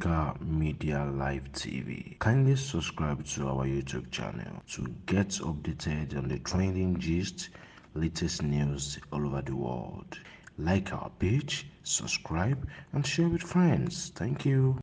Africa Media Live TV. Kindly subscribe to our YouTube channel to get updated on the trending gist, latest news all over the world. Like our page, subscribe, and share with friends. Thank you.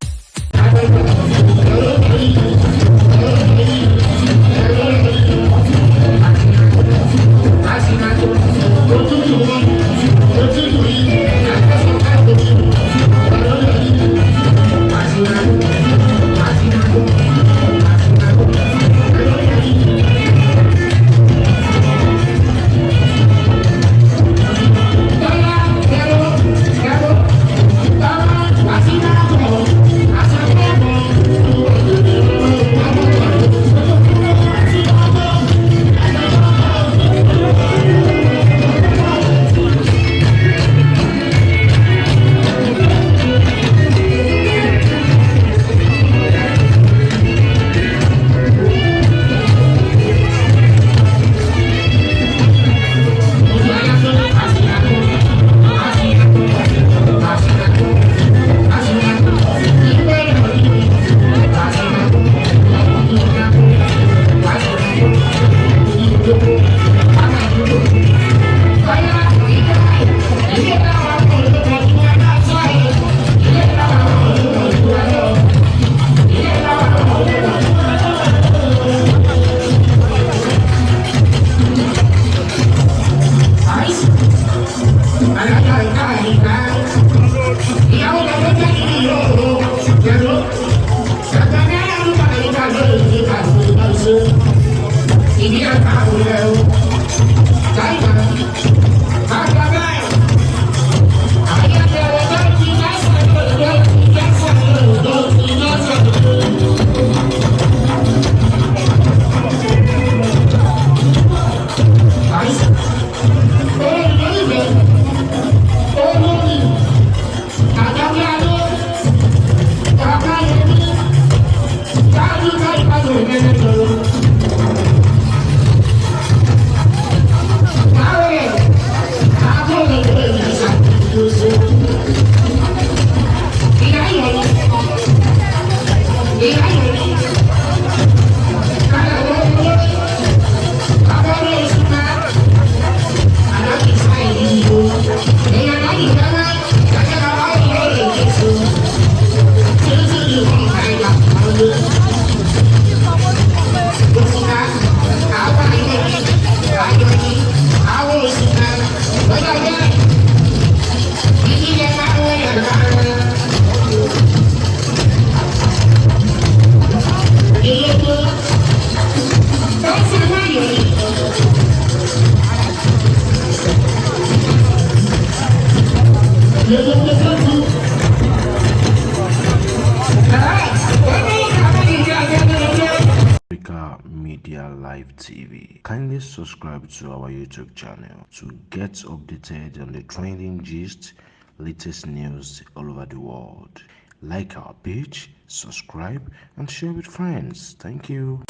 Africa Media Live TV. Kindly subscribe to our YouTube channel to get updated on the trending gist, latest news all over the world. Like our page, subscribe, and share with friends. Thank you.